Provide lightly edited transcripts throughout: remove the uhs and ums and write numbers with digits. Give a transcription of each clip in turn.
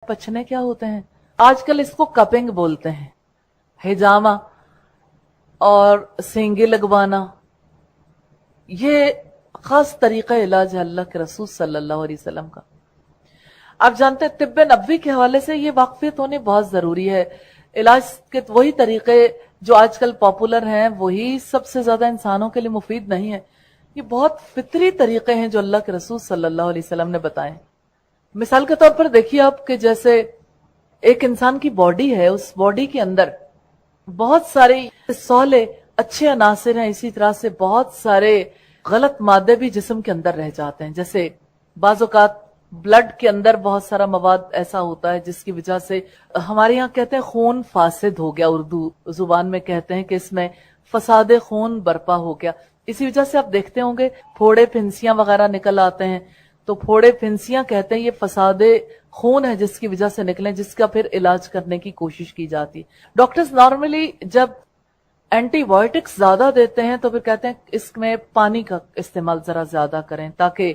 पछने क्या होते हैं, आजकल इसको कपिंग बोलते हैं, हिजामा और सींगे लगवाना, ये खास तरीका इलाज है अल्लाह के रसूल सल्लल्लाहु अलैहि वसल्लम का। आप जानते हैं तिब्बे नबवी के हवाले से ये वाकफियत होनी बहुत जरूरी है। इलाज के वही तरीके जो आजकल पॉपुलर हैं वही सबसे ज्यादा इंसानों के लिए मुफीद नहीं है। ये बहुत फितरी तरीके हैं जो अल्लाह के रसूल सल्लल्लाहु अलैहि वसल्लम ने बताए। मिसाल के तौर पर देखिए आप कि जैसे एक इंसान की बॉडी है, उस बॉडी के अंदर बहुत सारे सौले अच्छे अनासिर हैं, इसी तरह से बहुत सारे गलत मादे भी जिस्म के अंदर रह जाते हैं। जैसे बाज़ औक़ात ब्लड के अंदर बहुत सारा मवाद ऐसा होता है जिसकी वजह से हमारे यहाँ कहते हैं खून फासिद हो गया, उर्दू जुबान में कहते हैं कि इसमें फसाद खून बर्पा हो गया। इसी वजह से आप देखते होंगे फोड़े फिंसियां वगैरह निकल आते हैं, तो फोड़े फिंसियां कहते हैं ये फसादे खून है जिसकी वजह से निकले, जिसका फिर इलाज करने की कोशिश की जाती है। डॉक्टर्स नॉर्मली जब एंटीबायोटिक्स ज्यादा देते हैं तो फिर कहते हैं इसमें पानी का इस्तेमाल जरा ज्यादा करें ताकि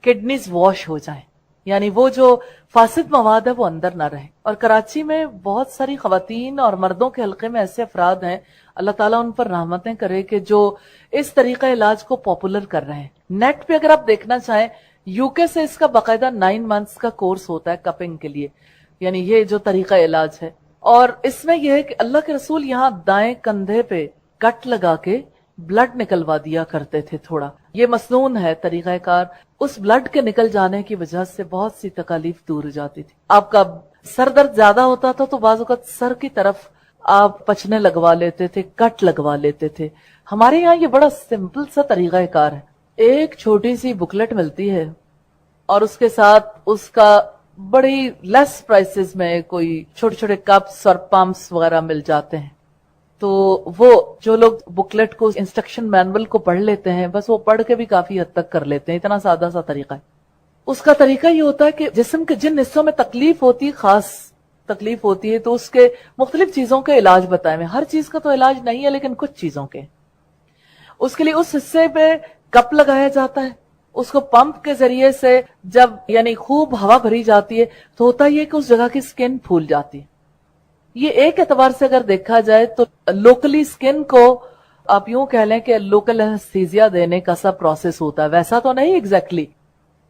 किडनीज वॉश हो जाएं, यानी वो जो फासिद मवाद है वो अंदर ना रहे। और कराची में बहुत सारी खवातीन और मर्दों के हल्के में ऐसे अफराद हैं, अल्लाह ताला उन पर रहमतें करे, कि जो इस तरीका इलाज को पॉपुलर कर रहे हैं। नेट पे अगर आप देखना चाहें, यूके से इसका बाकायदा 9 मंथ्स का कोर्स होता है कपिंग के लिए, यानी ये जो तरीका इलाज है। और इसमें यह है कि अल्लाह के रसूल यहाँ दाएं कंधे पे कट लगा के ब्लड निकलवा दिया करते थे थोड़ा। ये मसनून है तरीकाकार। उस ब्लड के निकल जाने की वजह से बहुत सी तकलीफ दूर हो जाती थी। आपका सर दर्द ज्यादा होता था तो बाज़ औक़ात सर की तरफ आप पचने लगवा लेते थे, कट लगवा लेते थे। हमारे यहाँ ये बड़ा सिंपल सा तरीकाकार है। एक छोटी सी बुकलेट मिलती है और उसके साथ उसका बड़ी लेस प्राइसेस में कोई छोटे छोटे कप्स और पंप्स वगैरह मिल जाते हैं। तो वो जो लोग बुकलेट को, इंस्ट्रक्शन मैनुअल को पढ़ लेते हैं, बस वो पढ़ के भी काफी हद तक कर लेते हैं। इतना सादा सा तरीका है। उसका तरीका ये होता है कि जिस्म के जिन हिस्सों में तकलीफ होती है, खास तकलीफ होती है, तो उसके मुख्तलिफ चीजों के इलाज बताए हुए। हर चीज का तो इलाज नहीं है लेकिन कुछ चीजों के। उसके लिए उस हिस्से पे कप लगाया जाता है, उसको पंप के जरिए से जब यानी खूब हवा भरी जाती है तो होता ही है कि उस जगह की स्किन फूल जाती है। ये एक एतबार से अगर देखा जाए तो लोकली स्किन को आप यूं कह लें कि लोकल एनेस्थीसिया देने का सा प्रोसेस होता है। वैसा तो नहीं एग्जैक्टली,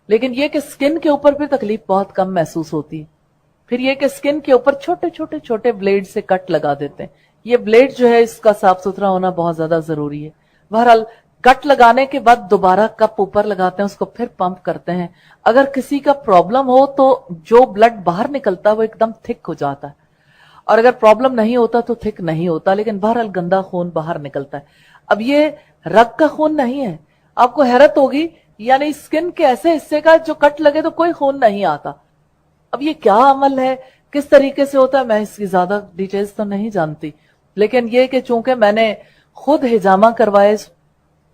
लेकिन ये कि स्किन के ऊपर भी तकलीफ बहुत कम महसूस होती है। फिर ये कि स्किन के ऊपर छोटे छोटे छोटे ब्लेड से कट लगा देते हैं। ये ब्लेड जो है इसका साफ सुथरा होना बहुत ज्यादा जरूरी है। बहरहाल कट लगाने के बाद दोबारा कप ऊपर लगाते हैं, उसको फिर पंप करते हैं। अगर किसी का प्रॉब्लम हो तो जो ब्लड बाहर निकलता है वो एकदम थिक हो जाता है, और अगर प्रॉब्लम नहीं होता तो थिक नहीं होता, लेकिन बहरहाल गंदा खून बाहर निकलता है। अब ये रग का खून नहीं है। आपको हैरत होगी, यानी स्किन के ऐसे हिस्से का जो कट लगे तो कोई खून नहीं आता। अब ये क्या अमल है, किस तरीके से होता है, मैं इसकी ज्यादा डिटेल्स तो नहीं जानती, लेकिन ये कि चूंकि मैंने खुद हिजामा करवाए,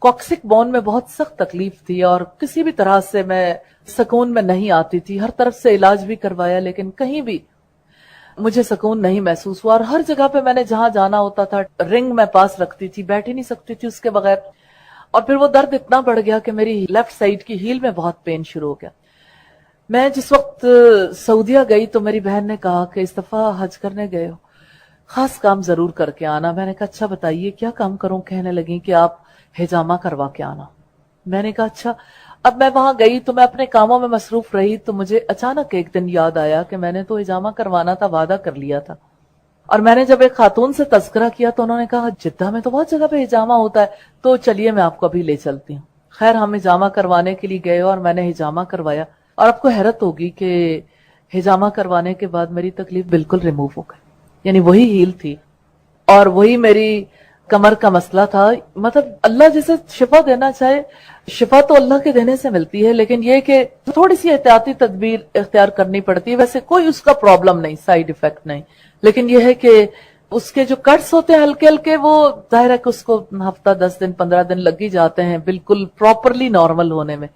कॉक्सिक बोन में बहुत सख्त तकलीफ थी और किसी भी तरह से मैं सुकून में नहीं आती थी। हर तरफ से इलाज भी करवाया लेकिन कहीं भी मुझे सुकून नहीं महसूस हुआ। और हर जगह पे मैंने जहां जाना होता था रिंग में पास रखती थी, बैठ ही नहीं सकती थी उसके बगैर। और फिर वो दर्द इतना बढ़ गया कि मेरी लेफ्ट साइड की हील में बहुत पेन शुरू हो गया। मैं जिस वक्त सऊदीया गई तो मेरी बहन ने कहा कि इस दफा हज करने गए हो, खास काम जरूर करके आना। मैंने कहा अच्छा बताइए क्या काम करूं। कहने लगी कि आप हिजामा करवा के आना। मैंने कहा अच्छा। अब मैं वहां गई तो मैं अपने कामों में मसरूफ रही, तो मुझे अचानक एक दिन याद आया कि मैंने तो हिजामा करवाना था, वादा कर लिया था। और मैंने जब एक खातून से तस्करा किया तो उन्होंने कहा जिद्दा में तो बहुत जगह पे हिजामा होता है, तो चलिए मैं आपको अभी ले चलती हूँ। खैर हम हिजामा करवाने के लिए गए और मैंने हिजामा करवाया। और आपको हैरत होगी कि हिजामा करवाने के बाद मेरी तकलीफ बिल्कुल रिमूव हो गई। यानी वही हील थी और वही मेरी कमर का मसला था। मतलब अल्लाह जैसे शिफा देना चाहे, शिफा तो अल्लाह के देने से मिलती है, लेकिन ये कि थोड़ी सी एहतियाती तदबीर इख्तियार करनी पड़ती है। वैसे कोई उसका प्रॉब्लम नहीं, साइड इफेक्ट नहीं, लेकिन यह है कि उसके जो कट्स होते हैं हल्के हल्के, वो जाहिर है कि उसको हफ्ता 10 दिन 15 दिन लग ही जाते हैं बिल्कुल प्रॉपरली नॉर्मल होने में।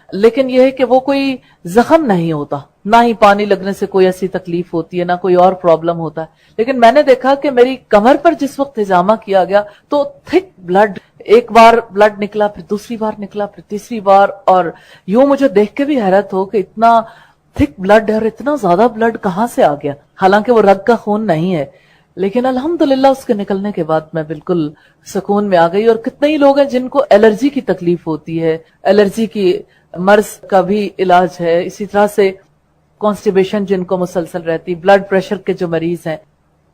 लेकिन यह है कि वो कोई जख्म नहीं होता, ना ही पानी लगने से कोई ऐसी तकलीफ होती है, ना कोई और प्रॉब्लम होता है। लेकिन मैंने देखा कि मेरी कमर पर जिस वक्त हिजामा किया गया तो थिक ब्लड, एक बार ब्लड निकला, फिर दूसरी बार निकला, फिर तीसरी बार, और यूं मुझे देख के भी हैरत हो कि इतना थिक ब्लड है और इतना ज्यादा ब्लड कहाँ से आ गया, हालांकि वो रग का खून नहीं है, लेकिन अल्हम्दुलिल्लाह उसके निकलने के बाद मैं बिल्कुल सुकून में आ गई। और कितने ही लोग हैं जिनको एलर्जी की तकलीफ होती है, एलर्जी की मर्ज का भी इलाज है, इसी तरह से कॉन्स्टिपेशन जिनको मुसलसल रहती, ब्लड प्रेशर के जो मरीज हैं,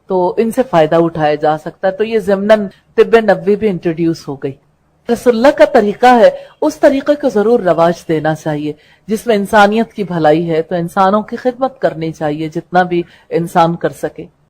तो इनसे फायदा उठाया जा सकता है। तो ये ज़िम्नन तिब्ब नबवी भी इंट्रोड्यूस हो गई। रसूलुल्लाह का तरीका है, उस तरीके को जरूर रवाज देना चाहिए जिसमें इंसानियत की भलाई है, तो इंसानों की खिदमत करनी चाहिए जितना भी इंसान कर सके।